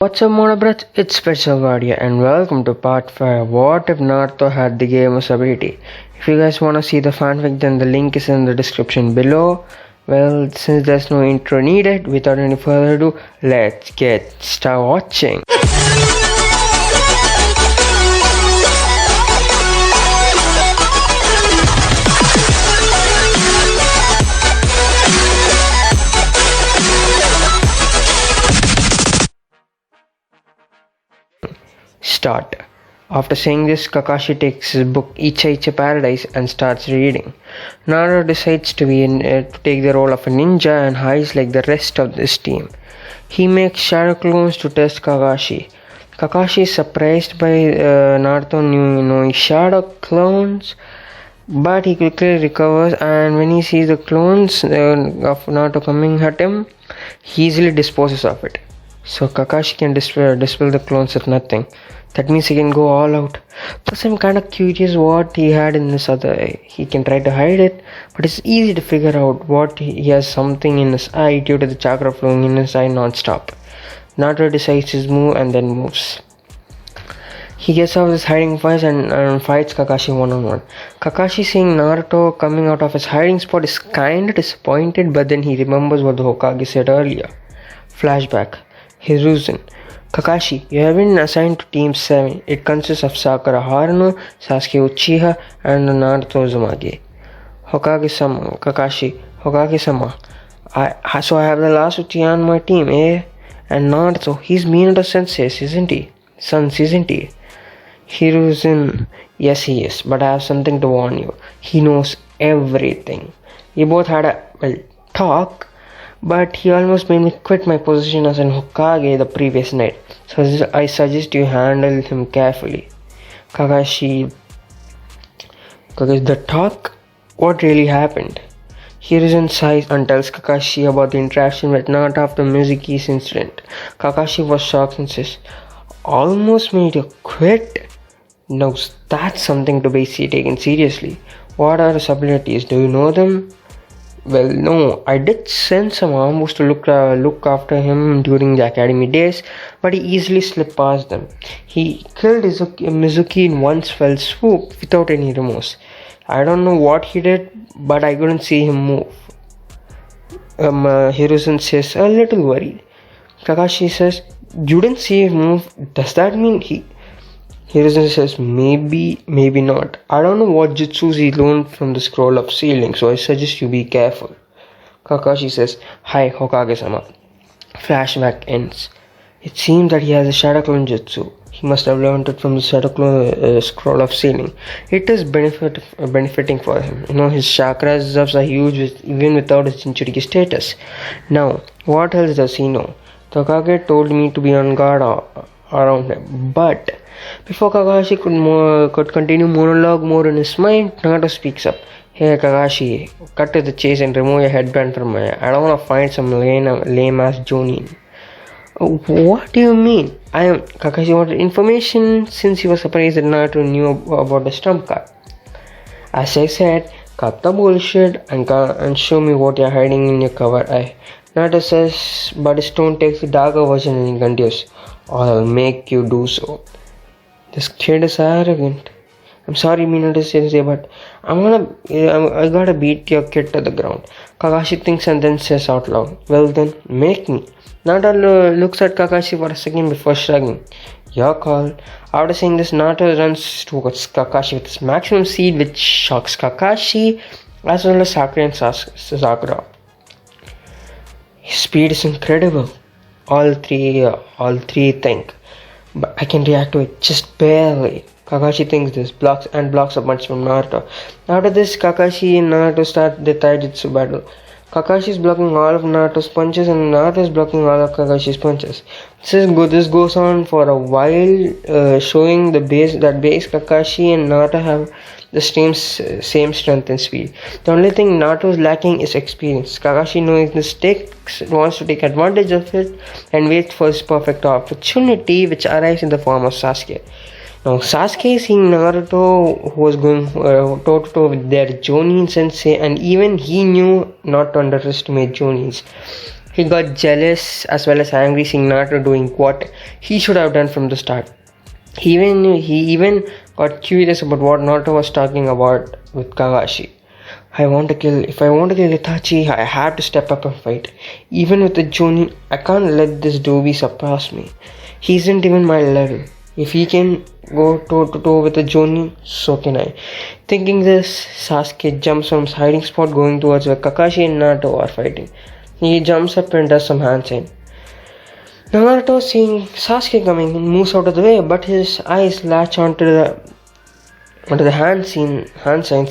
What's up, Mono Brothers? It's Special Guardia and welcome to Part 5. What if Naruto had the gamer's ability? If you guys wanna see the fanfic, then the link is in the description below. Well, since there's no intro needed, without any further ado, let's get start watching. Start. After saying this, Kakashi takes his book Icha Paradise and starts reading. Naruto decides to take the role of a ninja and hides like the rest of this team. He makes shadow clones to test Kakashi. Kakashi is surprised by Naruto knowing shadow clones, but he quickly recovers, and when he sees the clones of Naruto coming at him, he easily disposes of it. So Kakashi can dispel the clones with nothing. That means he can go all out. Plus, I'm kind of curious what he had in this other eye. He can try to hide it, but it's easy to figure out what he has something in his eye due to the chakra flowing in his eye non-stop. Naruto decides his move and then moves. He gets out of his hiding place and fights Kakashi one-on-one. Kakashi seeing Naruto coming out of his hiding spot is kinda disappointed, but then he remembers what the Hokage said earlier. Flashback. Hiruzen. Kakashi, you have been assigned to Team 7. It consists of Sakura Haruno, Sasuke Uchiha, and Naruto Uzumaki. Hokage-sama. Kakashi, Hokage-sama. So I have the last Uchiha on my team, eh? And Naruto, he's Minato Sensei, isn't he? Sons, isn't he? Hiruzen, yes he is, but I have something to warn you. He knows everything. We both had a talk, but he almost made me quit my position as an Hokage the previous night. So I suggest you handle him carefully. Kakashi, the talk? What really happened? Hiruzen sighs and tells Kakashi about the interaction with Naruto after Mizuki's incident. Kakashi was shocked and says, almost made you quit? Now that's something to be taken seriously. What are his abilities? Do you know them? Well, no, I did send some Ambos to look after him during the academy days, but he easily slipped past them. He killed Mizuki in one fell swoop without any remorse. I don't know what he did, but I couldn't see him move. Hiruzen says, a little worried. Kakashi says, you didn't see him move? Does that mean he... Hiruzen says, maybe not. I don't know what jutsus he learned from the scroll of sealing, so I suggest you be careful. Kakashi says, hi Hokage-sama. Flashback ends. It seems that he has a shadow clone jutsu. He must have learned it from the shadow clone scroll of sealing. It is benefiting for him. His chakra reserves are huge even without his Jinchuriki status. Now, what else does he know? The Hokage told me to be on guard around him, but before Kakashi could continue monologue more in his mind, Naruto speaks up. Hey Kakashi, cut to the chase and remove your headband from my eye. I don't want to find some lame-ass Jonin. What do you mean? Kakashi wanted information since he was surprised that Naruto knew about the trump card. As I said, cut the bullshit and show me what you're hiding in your cover eye. Naruto says, but his tone takes the darker version and he continues, I'll make you do so. This kid is arrogant. I'm sorry, Minato Sensei, but I gotta beat your kid to the ground. Kakashi thinks and then says out loud, well then, make me. Naruto looks at Kakashi for a second before shrugging. Your call. After saying this, Naruto runs towards Kakashi with his maximum speed, which shocks Kakashi as well as Sakura and Sakura. His speed is incredible. All three think. But I can react to it just barely. Kakashi thinks this, blocks a punch from Naruto. After this, Kakashi and Naruto start the taijutsu battle. Kakashi is blocking all of Naruto's punches and Naruto is blocking all of Kakashi's punches. This goes on for a while, showing that base Kakashi and Naruto have the same strength and speed. The only thing Naruto is lacking is experience. Kakashi, knowing this, wants to take advantage of it and waits for his perfect opportunity, which arrives in the form of Sasuke. Now Sasuke, seeing Naruto who was going toe-to-toe with their Jonin sensei, and even he knew not to underestimate Jonins. He got jealous as well as angry seeing Naruto doing what he should have done from the start. He even got curious about what Naruto was talking about with Kakashi. If I want to kill Itachi, I have to step up and fight. Even with the Jonin, I can't let this Dobi surpass me. He isn't even my level. If he can go toe to toe with the Jonin, so can I. Thinking this, Sasuke jumps from his hiding spot going towards where Kakashi and Naruto are fighting. He jumps up and does some hand sign. Naruto, seeing Sasuke coming, moves out of the way, but his eyes latch onto the hand sign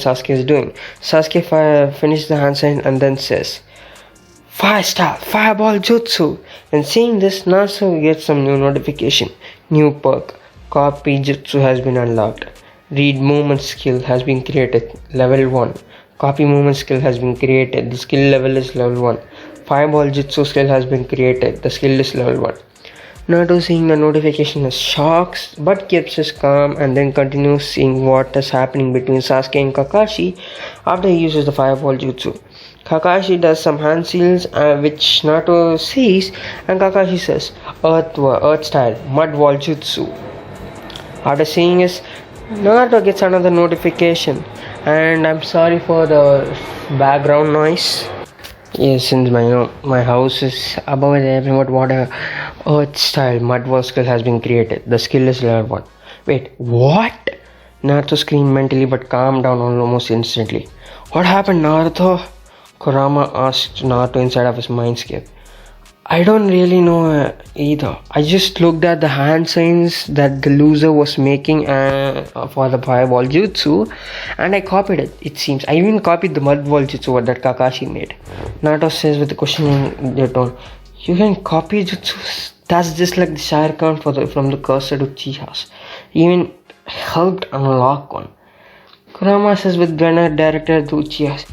Sasuke is doing. Sasuke finishes the hand sign and then says, "5-star, fireball jutsu." And seeing this, Naruto gets some new notification. New perk. Copy jutsu has been unlocked. Read movement skill has been created. Level 1. Copy movement skill has been created. The skill level is level 1. Fireball jutsu skill has been created. The skill is level 1. Naruto, seeing the notification, is shocked but keeps his calm and then continues seeing what is happening between Sasuke and Kakashi after he uses the fireball jutsu. Kakashi does some hand seals which Naruto sees, and Kakashi says, Earth style, mud wall jutsu. After seeing this, Naruto gets another notification, and I'm sorry for the background noise. Yes, since my house is above everything, but whatever. Earth style mud wall skill has been created. The skill is level 1. Wait, what? Naruto screamed mentally but calmed down almost instantly. What happened, Naruto? Kurama asked Naruto inside of his mindscape. I don't really know either. I just looked at the hand signs that the loser was making for the fireball jutsu, and I copied it, it seems. I even copied the mud wall jutsu that Kakashi made. Naruto says with a questioning tone, "You can copy jutsu? That's just like the Shire count from the cursor to Uchihas. Even helped unlock one." Kurama says with Gunner director to Uchihas,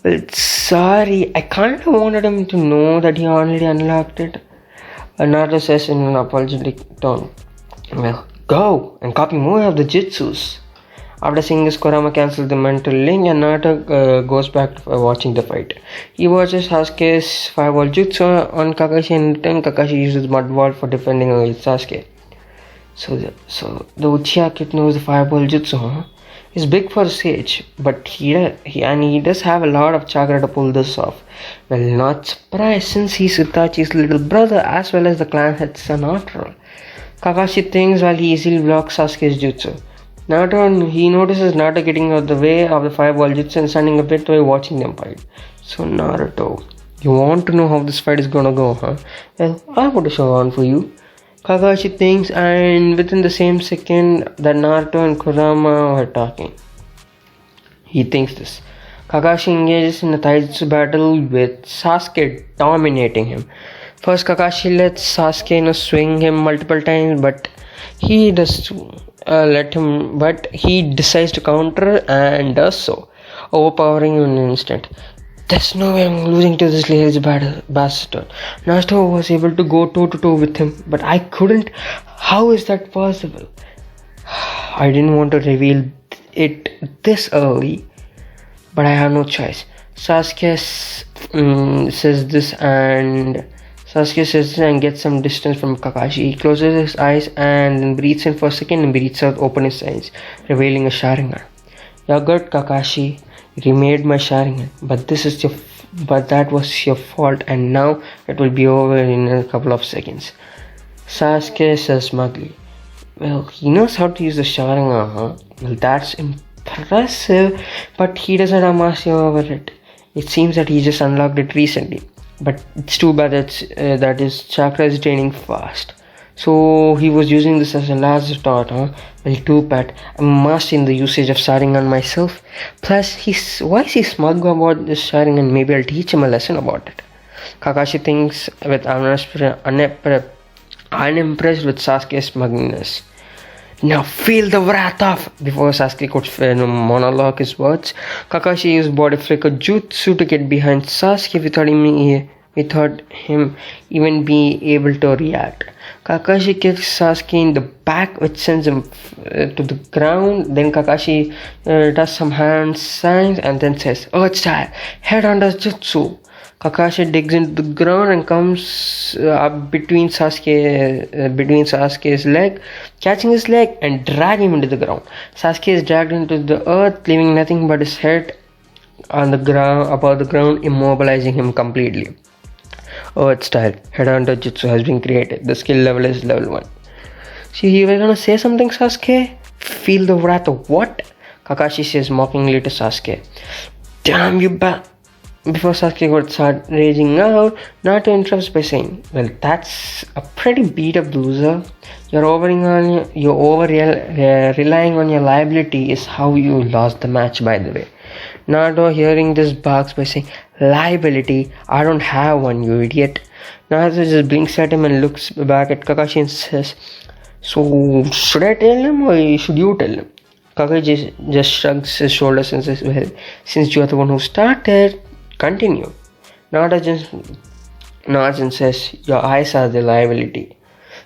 "Well, sorry, I kind of wanted him to know that he already unlocked it." Naruto says in an apologetic tone, "Well, go and copy more of the jutsus." After seeing this, Kurama cancels the mental link and Naruto goes back to watching the fight. He watches Sasuke's fireball jutsu on Kakashi, and then Kakashi uses mud wall for defending against Sasuke. So the Uchiha kid knows the fireball jutsu, huh? He's big for a sage, but he does have a lot of chakra to pull this off. Well, not surprised since he's Itachi's little brother as well as the clan head's son after all. Kakashi thinks while he easily blocks Sasuke's jutsu. He notices Naruto getting out of the way of the fireball jutsu and standing a bit away watching them fight. So Naruto, you want to know how this fight is gonna go, huh? Well, I want to show on for you. Kakashi thinks, and within the same second that Naruto and Kurama are talking, he thinks this. Kakashi engages in a taijutsu battle with Sasuke dominating him. First, Kakashi lets Sasuke swing him multiple times, but he decides to counter and does so, overpowering him in an instant. There's no way I'm losing to this lazy bastard. Naruto was able to go toe to toe with him, but I couldn't. How is that possible? I didn't want to reveal it this early, but I have no choice. Sasuke says this and gets some distance from Kakashi. He closes his eyes and then breathes in for a second and breathes out, open his eyes, revealing a Sharingan. "You're good, Kakashi. You remade my Sharingan, but that was your fault, and now it will be over in a couple of seconds." Sasuke says smugly, "Well, he knows how to use the Sharingan, huh? Well, that's impressive, but he doesn't have mastery over it. It seems that he just unlocked it recently. But it's too bad that his chakra is draining fast. So he was using this as a last thought, huh? Well, too bad. I'm mastering the usage of Sharingan myself. Plus, why is he smug about this Sharingan? Maybe I'll teach him a lesson about it." Kakashi thinks with unimpressed with Sasuke's smugness. "Now feel the wrath of." Before Sasuke could monologue his words, Kakashi used body flicker jutsu to get behind Sasuke without him even being able to react. Kakashi kicks Sasuke in the back, which sends him to the ground. Then Kakashi does some hand signs and then says, "Earth style, head under jutsu." Kakashi digs into the ground and comes up between Sasuke's leg, catching his leg and dragging him into the ground. Sasuke is dragged into the earth, leaving nothing but his head on the ground, above the ground, immobilizing him completely. Earth style headhunter jutsu has been created. The skill level is level 1. See, you were gonna say something, Sasuke? Feel the wrath of what? Kakashi says mockingly to Sasuke. Damn you, Before Sasuke would start raging out, Naruto interrupts by saying, well, that's a pretty beat up loser. You're relying on your liability is how you lost the match, by the way. Naruto, hearing this, barks by saying, liability? I don't have one, you idiot. Naruto just blinks at him and looks back at Kakashi and says, so, should I tell him or should you tell him? Kakashi just shrugs his shoulders and says, well, since you are the one who started, continue. Naruto just nods and says, your eyes are the liability.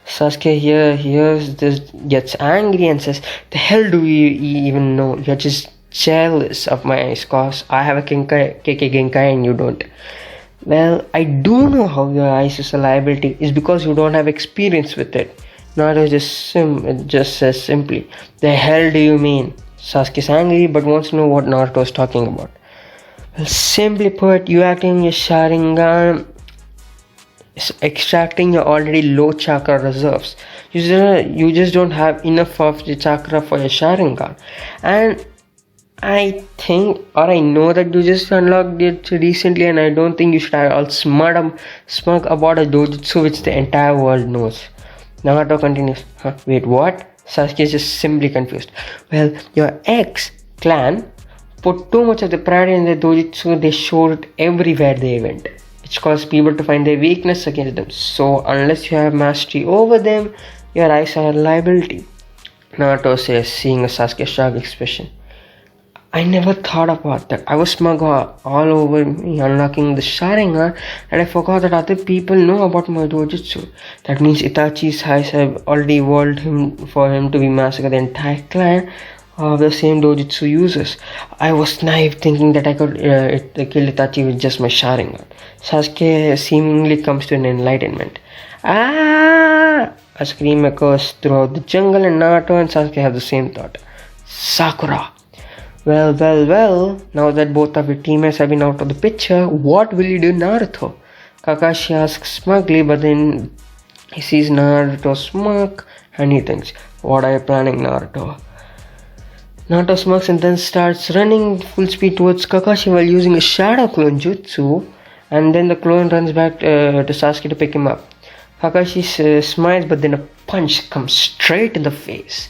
Sasuke hears this, gets angry and says, the hell do you even know? You're just jealous of my eyes cause I have a KK Genkai and you don't. Well, I do know how your eyes is a liability. It's because you don't have experience with it. Naruto just says simply, the hell do you mean? Sasuke is angry but wants to know what Naruto is talking about. Well, simply put, you acting your Sharingan is extracting your already low chakra reserves. You just don't have enough of the chakra for your Sharingan. And I think, or I know that you just unlocked it recently, and I don't think you should have all smug about a dojutsu which the entire world knows. Naruto continues, wait, what? Sasuke is just simply confused. Well, your ex-clan put too much of the pride in their dojutsu, they showed it everywhere they went, which caused people to find their weakness against them. So, unless you have mastery over them, your eyes are a liability. Naruto says, seeing a Sasuke shocked expression. I never thought about that. I was smug all over me unlocking the Sharingan and I forgot that other people know about my dojutsu. That means Itachi's eyes have already evolved for him to be massacre the entire clan of the same dojutsu users. I was naive thinking that I could kill Itachi with just my Sharingan. Sasuke seemingly comes to an enlightenment. Ah! A scream echoes throughout the jungle and Naruto and Sasuke have the same thought. Sakura! Well, now that both of your teammates have been out of the picture, what will you do, Naruto? Kakashi asks smugly, but then he sees Naruto smirk and he thinks, what are you planning, Naruto? Naruto smirks and then starts running full speed towards Kakashi while using a shadow clone jutsu, and then the clone runs back to Sasuke to pick him up. Kakashi smiles, but then a punch comes straight in the face.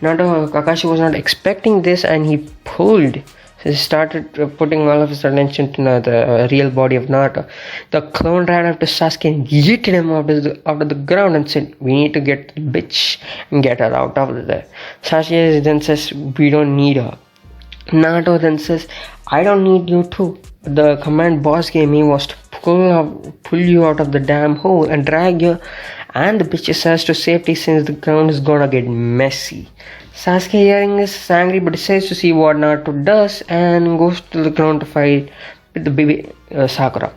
Kakashi was not expecting this and he pulled. So he started putting all of his attention to the real body of Naruto. The clone ran up to Sasuke and yeeted him out of the ground and said, we need to get the bitch and get her out of there. Sasuke then says, we don't need her. Naruto then says, I don't need you too. The command boss gave me was to pull you out of the damn hole and drag you and the bitch's ass to safety since the ground is gonna get messy. Sasuke hearing this is angry but decides to see what Naruto does and goes to the ground to fight with the baby Sakura.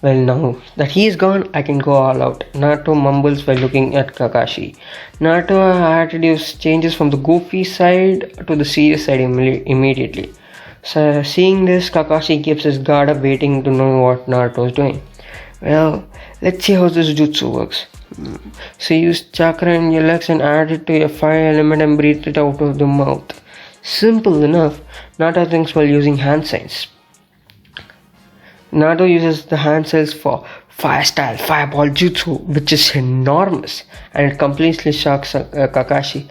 Well, now that he is gone, I can go all out. Naruto mumbles while looking at Kakashi. Naruto's attitude changes from the goofy side to the serious side immediately. So, seeing this, Kakashi keeps his guard up waiting to know what Naruto is doing. Well, let's see how this jutsu works. So use chakra in your legs and add it to your fire element and breathe it out of the mouth. Simple enough. Naruto thinks while using hand signs. Naruto uses the hand signs for fire style fireball jutsu, which is enormous, and it completely shocks Kakashi.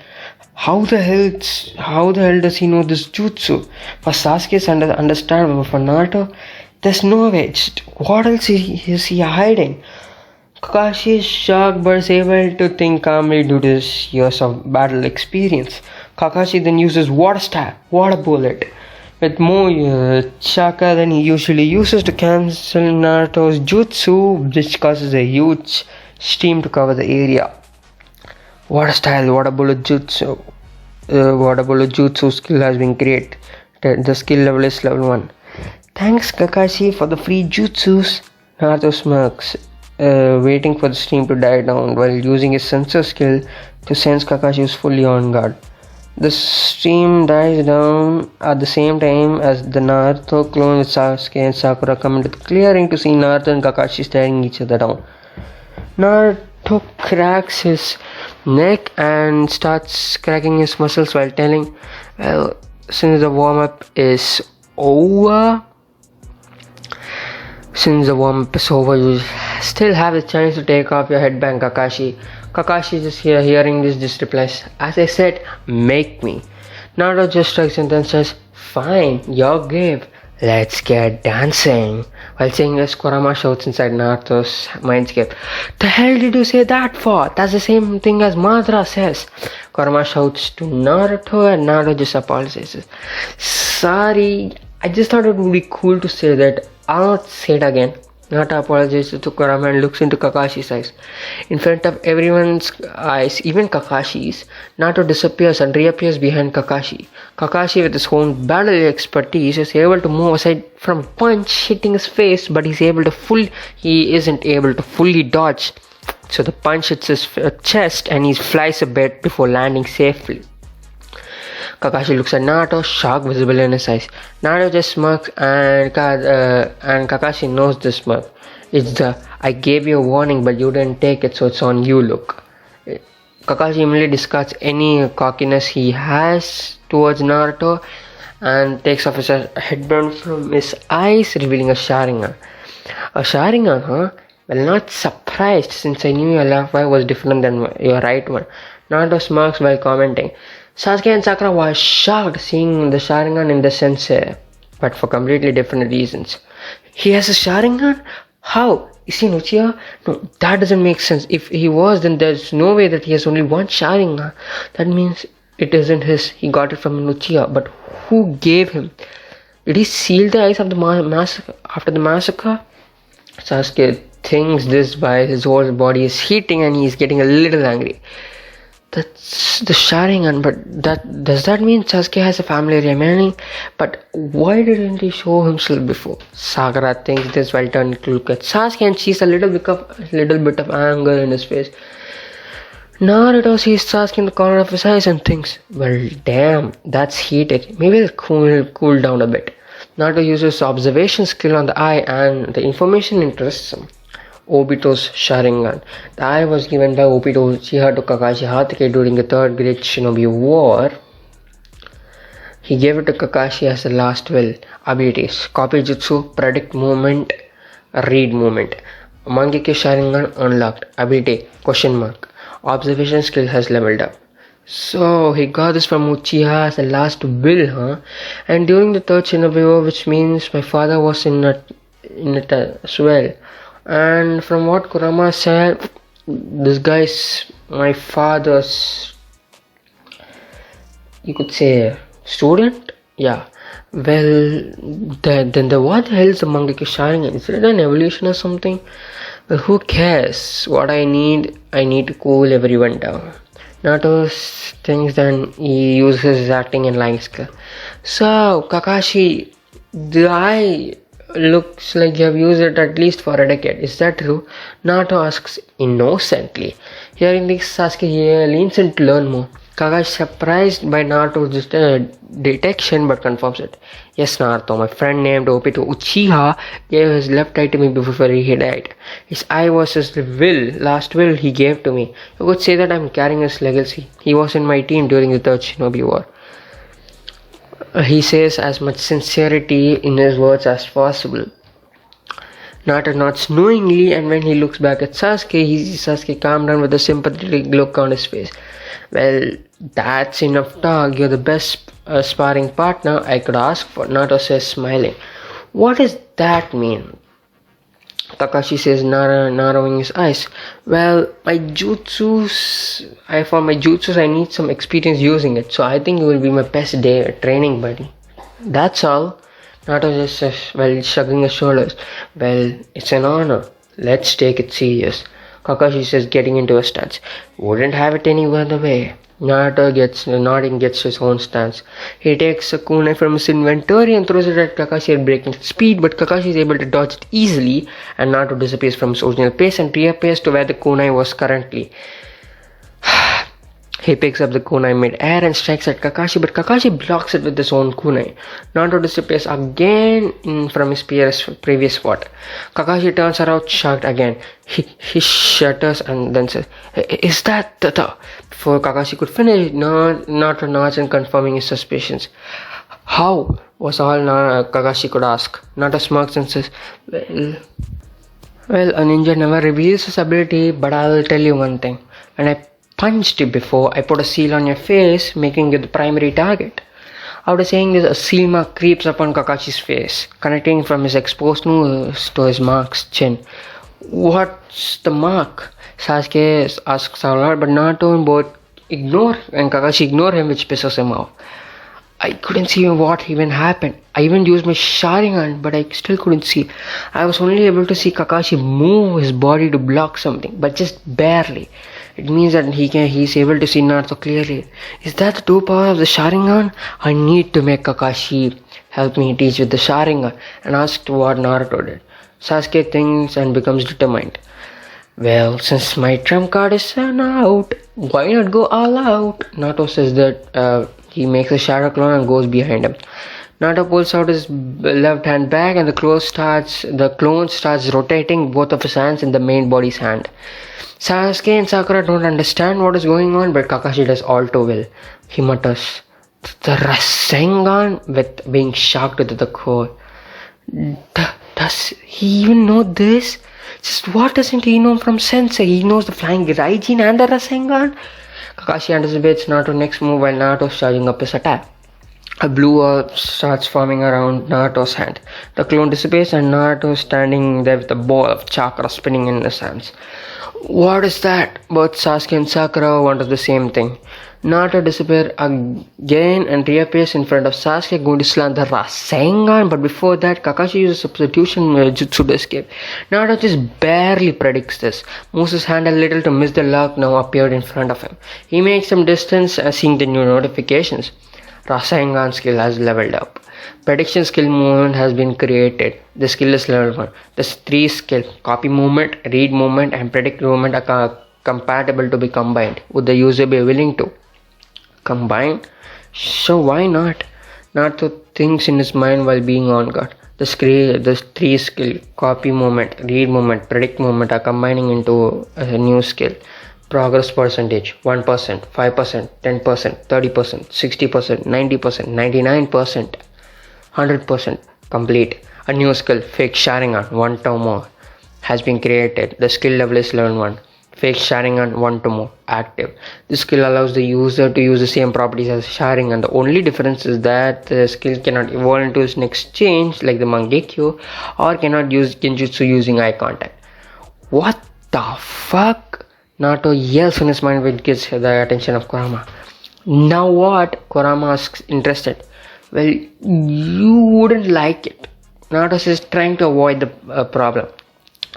How the hell does he know this jutsu? For Sasuke it's understandable, but for Naruto, there's no way. What else is he hiding? Kakashi is shocked but is able to think calmly due to his years of battle experience. Kakashi then uses water bullet, with more chakra than he usually uses to cancel Naruto's jutsu, which causes a huge stream to cover the area. Water bullet jutsu skill has been created. The skill level is level 1. Thanks Kakashi for the free jutsus. Naruto smirks, waiting for the steam to die down while using his sensor skill to sense Kakashi is fully on guard. The steam dies down at the same time as the Naruto clone with Sasuke and Sakura come into the clearing to see Naruto and Kakashi staring each other down. Naruto cracks his neck and starts cracking his muscles while telling, well, since the warm-up is over, you still have the chance to take off your headband, Kakashi. Kakashi just hearing this just replies, as I said, make me. Naruto just strikes and then says, fine, your give. Let's get dancing. While saying this, Kurama shouts inside Naruto's mindscape, the hell did you say that for? That's the same thing as Madara says. Kurama shouts to Naruto and Naruto just apologizes. Sorry, I just thought it would be cool to say that. I'll not say it again. Naruto apologizes to Kurama and looks into Kakashi's eyes. In front of everyone's eyes, even Kakashi's, Naruto disappears and reappears behind Kakashi. Kakashi, with his own battle expertise, is able to move aside from a punch hitting his face, but he isn't able to fully dodge. So the punch hits his chest and he flies a bit before landing safely. Kakashi looks at Naruto, shock visible in his eyes. Naruto just smirks and Kakashi knows this smirk. It's the I gave you a warning but you didn't take it, so it's on you look. Kakashi immediately discards any cockiness he has towards Naruto and takes off his headband from his eyes, revealing a Sharingan. A Sharingan, huh? Well, not surprised since I knew your left eye was different than your right one. Naruto smirks while commenting. Sasuke and Sakura were shocked seeing the Sharingan in the sensei, but for completely different reasons. He has a Sharingan? How? Is he an Uchiha? No, that doesn't make sense. If he was, then there's no way that he has only one Sharingan. That means it isn't his. He got it from an Uchiha. But who gave him? Did he seal the eyes of the massacre after the massacre? Sasuke thinks this by his whole body is heating and he's getting a little angry. That's the Sharingan, but does that mean Sasuke has a family remaining? But why didn't he show himself before? Sakura thinks this while turning to look at Sasuke and sees a little bit of anger in his face. Naruto sees Sasuke in the corner of his eyes and thinks, well damn, that's heated. Maybe it'll cool down a bit. Naruto uses observation skill on the eye and the information interests him. Obito's Sharingan. The eye was given by Obito Uchiha to Kakashi Hatake during the Third Great Shinobi War. He gave it to Kakashi as the last will. Abilities: Copy Jutsu, Predict Movement, Read Movement. Mangekyo Sharingan unlocked. Ability: Question mark. Observation skill has leveled up. So he got this from Uchiha as the last will, huh? And during the Third Shinobi War, which means my father was in it as well. And from what Kurama said, this guy's my father's, you could say, student? Yeah. Well, then what the hell is the Mangekyo Sharingan? Is it an evolution or something? Well, who cares? What I need to cool everyone down. Naruto thinks that he uses his acting and lying skill. So, Kakashi, the eye looks like you have used it at least for a decade. Is that true? Naruto asks innocently. Hearing this, Sasuke leans in to learn more. Kakashi is surprised by Naruto's detection but confirms it. Yes, Naruto, my friend named Obito Uchiha gave his left eye to me before he died. His eye was his last will he gave to me. You could say that I'm carrying his legacy. He was in my team during the Third Shinobi War. He says as much sincerity in his words as possible. Naruto nods knowingly, and when he looks back at Sasuke, he sees Sasuke calm down with a sympathetic look on his face. Well, that's enough talk. You're the best sparring partner I could ask for, Naruto says, smiling. What does that mean? Kakashi says, narrowing his eyes. Well, for my jutsus, I need some experience using it. So I think you will be my best training buddy. That's all. Naruto just says, while shrugging his shoulders. Well, it's an honor. Let's take it serious. Kakashi says, getting into a stance. Wouldn't have it any other way. Naruto gets his own stance. He takes a kunai from his inventory and throws it at Kakashi at breaking speed, but Kakashi is able to dodge it easily, and Naruto disappears from his original pace and reappears to where the kunai was currently. He picks up the kunai mid-air and strikes at Kakashi, but Kakashi blocks it with his own kunai. Naruto disappears again from his previous spot. Kakashi turns around, shocked again. He shudders and then says, "Is that the?" Before Kakashi could finish, Naruto nods and confirming his suspicions. "How?" was all Kakashi could ask. Naruto smirks and says, Well, a ninja never reveals his ability, but I'll tell you one thing. When I punched you before, I put a seal on your face, making you the primary target." After saying this, a seal mark creeps upon Kakashi's face, connecting from his exposed nose to his mark's chin. "What's the mark?" Sasuke asks aloud, but Naruto and both ignore, and Kakashi ignore him, which pisses him off. "I couldn't see what even happened. I even used my Sharingan, but I still couldn't see. I was only able to see Kakashi move his body to block something, but just barely. It means that he's able to see Naruto clearly. Is that the true power of the Sharingan? I need to make Kakashi help me teach with the Sharingan," and asked what Naruto did. Sasuke thinks and becomes determined. "Well, since my trump card is out, why not go all out?" Naruto says that he makes a shadow clone and goes behind him. Naruto pulls out his left hand back and the clone starts rotating both of his hands in the main body's hand. Sasuke and Sakura don't understand what is going on, but Kakashi does all too well. He mutters, "The Rasengan," with being shocked to the core. Does he even know this? Just what doesn't he know from Sensei? He knows the Flying Raijin and the Rasengan. Kakashi anticipates Naruto's next move while Naruto is charging up his attack. A blue orb starts forming around Naruto's hand. The clone dissipates and Naruto is standing there with a ball of chakra spinning in his hands. "What is that?" Both Sasuke and Sakura wonder the same thing. Naruto disappears again and reappears in front of Sasuke, going to slam the Rasengan, but before that, Kakashi uses substitution jutsu to escape. Naruto just barely predicts this, moves his hand a little to miss the lock now appeared in front of him. He makes some distance, seeing the new notifications. Rasengan skill has leveled up. Prediction skill movement has been created. The skill is level 1. The 3 skill, copy movement, read movement, and predict movement are compatible to be combined. Would the user be willing to combine? So why not? Naruto thinks in his mind while being on guard. The 3 skill, copy movement, read movement, predict movement are combining into a new skill. Progress percentage 1%, 5%, 10%, 30%, 60%, 90%, 99%, 100% complete. A new skill, fake Sharingan, 1 to more, has been created. The skill level is level 1. Fake Sharingan 1 to more active. This skill allows the user to use the same properties as Sharingan. The only difference is that the skill cannot evolve into its next change like the Mangekyo, or cannot use Genjutsu using eye contact. What the fuck? Naruto yells in his mind, which gets the attention of Kurama. "Now what?" Kurama asks, interested. "Well, you wouldn't like it." Naruto says, trying to avoid the problem.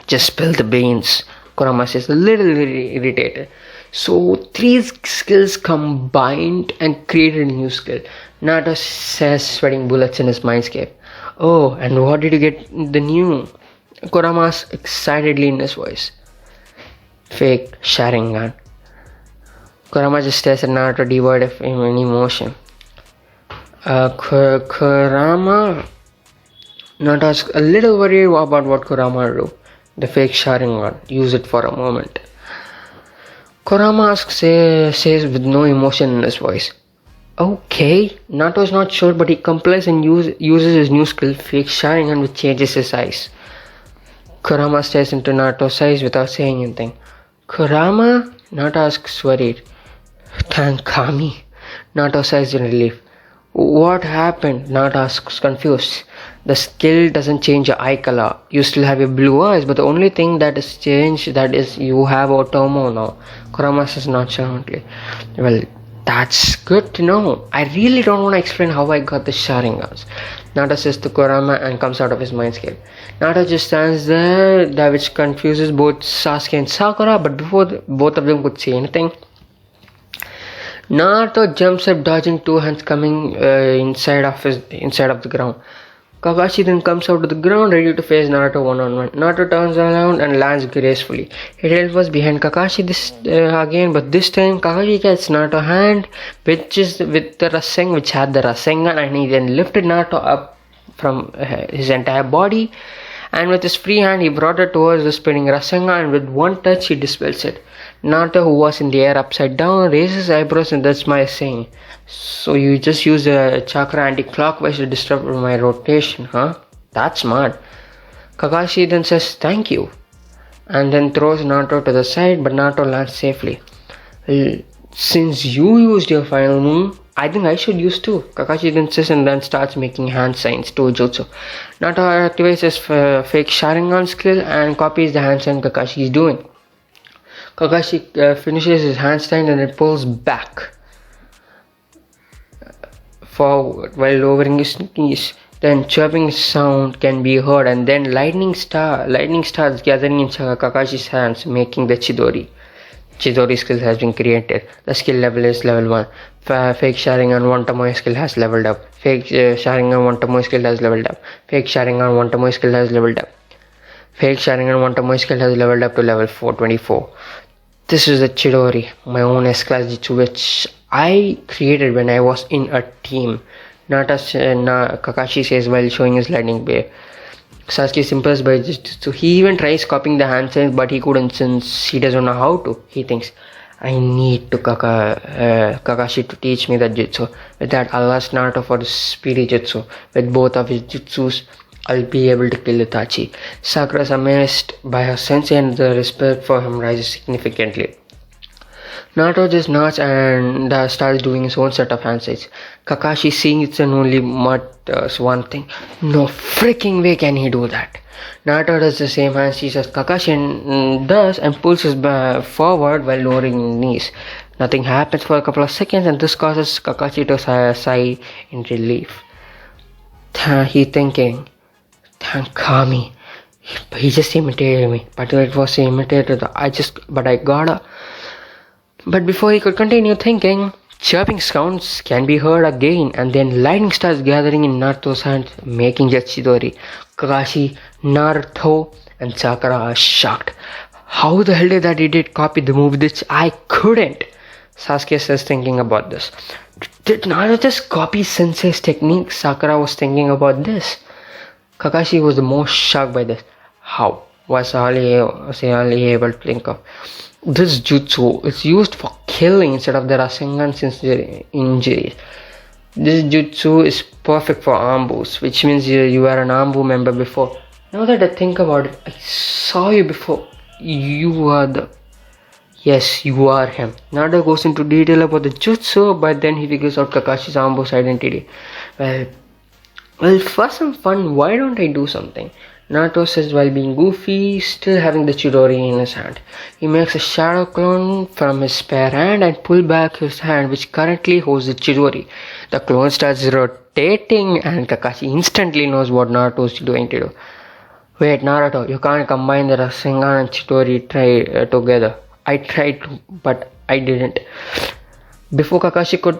"Just spill the beans," Kurama says, a little irritated. "So 3 skills combined and created a new skill," Naruto says, sweating bullets in his mindscape. "Oh, and what did you get the new?" Kurama asks excitedly in his voice. "Fake Sharingan." Kurama just stares at Naruto, devoid of any emotion. Kurama? Naruto asks, a little worried about what Kurama will do. "The fake Sharingan. Use it for a moment." Kurama says with no emotion in his voice. "Okay." Naruto is not sure, but he complies and uses his new skill, fake Sharingan, which changes his eyes. Kurama stares into Naruto's eyes without saying anything. "Kurama?" Naruto asks, worried. "Thank Kami." Naruto sighs in relief. "What happened?" Naruto asks, confused. "The skill doesn't change your eye color. You still have your blue eyes, but the only thing that is changed, that is, you have Otomo now." Kurama says nonchalantly. "Well, that's good to know. I really don't want to explain how I got the Sharingans." Naruto says to Kurama and comes out of his mindscape. Naruto just stands there, which confuses both Sasuke and Sakura, but before both of them could say anything, Naruto jumps up, dodging two hands coming inside of the ground. Kakashi then comes out of the ground, ready to face Naruto one-on-one. Naruto turns around and lands gracefully. He delivers behind Kakashi again, but this time Kakashi gets Naruto's hand, which had the Rasengan, and he then lifted Naruto up from his entire body, and with his free hand he brought it towards the spinning Rasengan, and with one touch he dispels it. Naruto, who was in the air upside down, raises his eyebrows, and that's my saying. So you just use the chakra anti-clockwise to disrupt my rotation, huh? That's smart. Kakashi then says thank you, and then throws Naruto to the side, but Naruto lands safely. Since you used your final move, I think I should use too. Kakashi then says and then starts making hand signs to Jutsu. Naruto activates his fake Sharingan skill and copies the hand sign Kakashi is doing. Kakashi finishes his handstand and then pulls back forward while lowering his knees. Then chirping sound can be heard, and then lightning stars gathering in Kakashi's hands, making the Chidori. Chidori skill has been created. The skill level is level 1. Fake Sharingan 1 Tomoe skill has leveled up. Fake Sharingan 1 Tomoe skill has leveled up. Fake Sharingan 1 Tomoe skill has leveled up. Fake Sharingan 1 Tomoe skill has leveled up to level 424. This is the Chidori, my own S-class Jutsu, which I created when I was in a team. Kakashi says while showing his lightning bear. Sasuke is impressed by Jutsu. He even tries copying the hand signs, but he couldn't since he doesn't know how to. He thinks, I need to Kakashi to teach me that Jutsu. With that, I'll ask Naruto for the Spirit Jutsu. With both of his Jutsus, I'll be able to kill Itachi. Sakura is amazed by her sensei, and the respect for him rises significantly. Naruto just nods and starts doing his own set of handshakes. Kakashi, seeing it and only mutters one thing. No freaking way can he do that. Naruto does the same handshake as Kakashi does and pulls his forward while lowering his knees. Nothing happens for a couple of seconds, and this causes Kakashi to sigh in relief. He thinking, thank Kami. He just imitated me. But it was imitated. I gotta. But before he could continue thinking, chirping sounds can be heard again, and then lightning starts gathering in Naruto's hands, making Chidori. Kakashi, Naruto, and Sakura are shocked. How the hell did that idiot copy the move which I couldn't? Sasuke says thinking about this. Did Naruto just copy Sensei's technique? Sakura was thinking about this. Kakashi was the most shocked by this. How? Was all he able to think of. This jutsu is used for killing instead of the Rasengan since injuries. This jutsu is perfect for ambus, which means you were an ambu member before. Now that I think about it, I saw you before. You are Yes, you are him. Naruto goes into detail about the jutsu, but then he figures out Kakashi's ambu's identity. Well, for some fun, why don't I do something? Naruto says while being goofy, still having the Chidori in his hand. He makes a shadow clone from his spare hand and pulls back his hand, which currently holds the Chidori. The clone starts rotating, and Kakashi instantly knows what Naruto is going to do. Wait, Naruto, you can't combine the Rasengan and Chidori together. I tried to, but I didn't. Before Kakashi could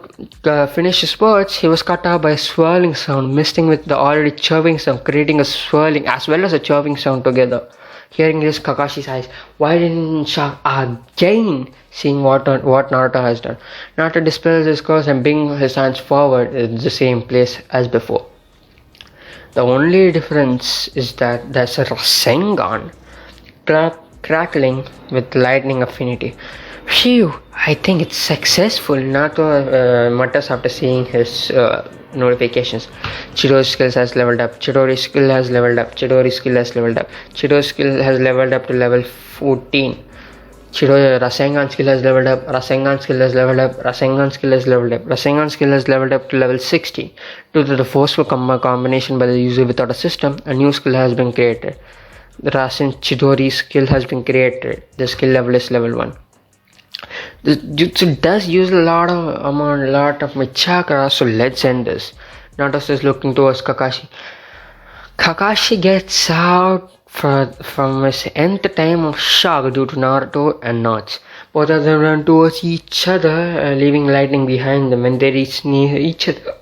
finish his words, he was cut off by a swirling sound, mixing with the already chirping sound, creating a swirling as well as a chirping sound together. Hearing this, Kakashi sighs, why didn't shock again, seeing what Naruto has done. Naruto dispels his curse and brings his hands forward in the same place as before. The only difference is that there's a Rasengan crackling with lightning affinity. Phew, I think it's successful. Naruto mutters after seeing his notifications. Chidori's skill has leveled up. Chidori's skill has leveled up. Chidori's skill has leveled up. Chidori's skill has leveled up to level 14. Rasengan skill has leveled up. Rasengan skill has leveled up. Rasengan skill has leveled up. Rasengan skill has leveled up to level 60. Due to the forceful combination by the user without a system, a new skill has been created. The Chidori skill has been created. The skill level is level 1. The jutsu does use a lot of my chakra, so let's end this. Naruto is looking towards Kakashi. Kakashi gets out from his nth time of shock due to Naruto and Knots. Both of them run towards each other, leaving lightning behind them. When they reach near each other,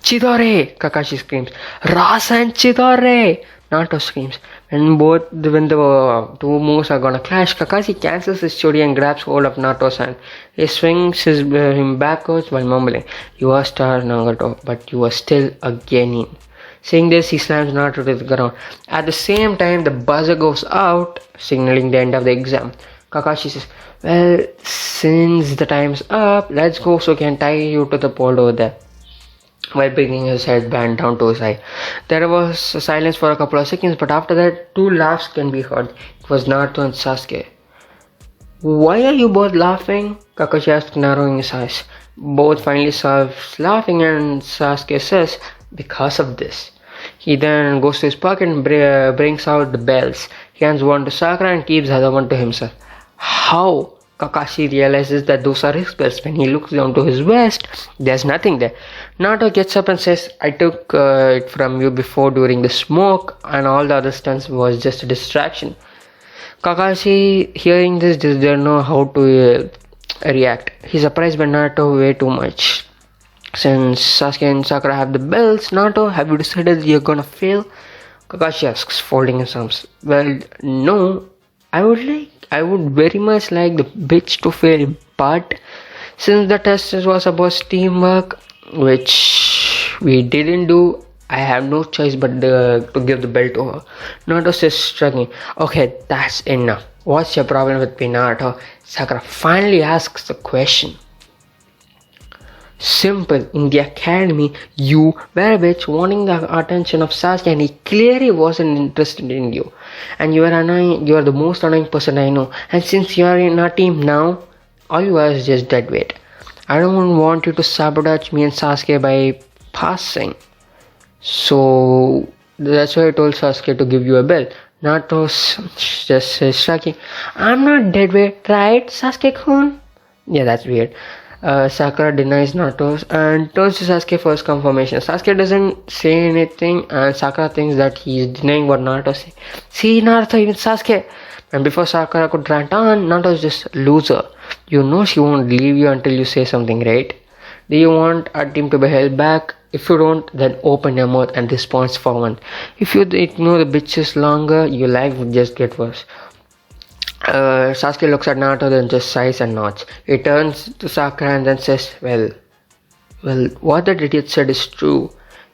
Chidore! Kakashi screams. Rasa and Chidore! Naruto screams. When the two moves are gonna clash, Kakashi cancels his Chori and grabs hold of Naruto's hand. He swings him backwards while mumbling, "You are star Naruto, but you are still a genin." Saying this, he slams Naruto to the ground. At the same time, the buzzer goes out, signaling the end of the exam. Kakashi says, "Well, since the time's up, let's go so I can tie you to the pole over there," while bringing his headband down to his eye. There was silence for a couple of seconds, but after that, two laughs can be heard. It was Naruto and Sasuke. "Why are you both laughing?" Kakashi asked, narrowing his eyes. Both finally stops laughing, and Sasuke says, "Because of this." He then goes to his pocket and brings out the bells. He hands one to Sakura and keeps the other one to himself. How? Kakashi realizes that those are his bells. When he looks down to his vest, there's nothing there. Naruto gets up and says, "I took it from you before during the smoke, and all the other stunts was just a distraction." Kakashi, hearing this, doesn't know how to react. He's surprised by Naruto way too much. Since Sasuke and Sakura have the bells, Naruto, have you decided you're gonna fail? Kakashi asks, folding his arms. "Well, no. I would very much like the bitch to fail, but since the test was about teamwork, which we didn't do, I have no choice but to give the belt to her." Naruto says, struggling, "Okay, that's enough. What's your problem with me, Naruto?" Sakura finally asks the question. "Simple. In the academy, you were a bitch wanting the attention of Sasuke, and he clearly wasn't interested in you. And you are annoying. You are the most annoying person I know. And since you are in our team now, all you are is just dead weight. I don't want you to sabotage me and Sasuke by passing. So that's why I told Sasuke to give you a bell." Naruto's just says, shrugging, "I'm not dead weight, right, Sasuke-kun?" Yeah, that's weird. Sakura denies Naruto's and turns to Sasuke for his confirmation. Sasuke doesn't say anything, and Sakura thinks that he's denying what Naruto says. "See, Naruto, even Sasuke." And before Sakura could rant on, Naruto's just, "Loser. You know she won't leave you until you say something, right? Do you want our team to be held back? If you don't, then open your mouth and respond for one. If you ignore the bitches longer, your life would just get worse." Sasuke looks at Naruto, then just sighs and nods. He turns to Sakura and then says, well, what that idiot said is true.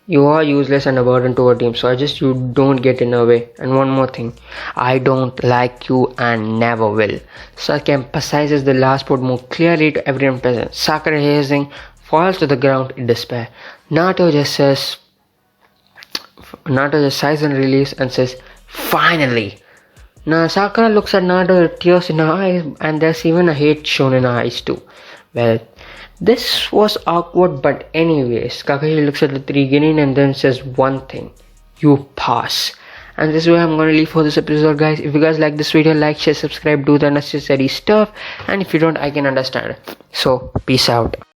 You are useless and a burden to our team, so I just you don't get in our way. And one more thing, I don't like you and never will." Sasuke emphasizes the last part more clearly to everyone present. Sakura, hearing, falls to the ground in despair. Naruto just sighs in relief and says, "Finally." Now Sakura looks at Naruto with tears in her eyes, and there's even a hate shown in her eyes too. Well, this was awkward, but anyways, Kakashi looks at the three genin and then says one thing: "You pass." And this is where I'm going to leave for this episode, guys. If you guys like this video, like, share, subscribe, do the necessary stuff. And if you don't, I can understand. So, peace out.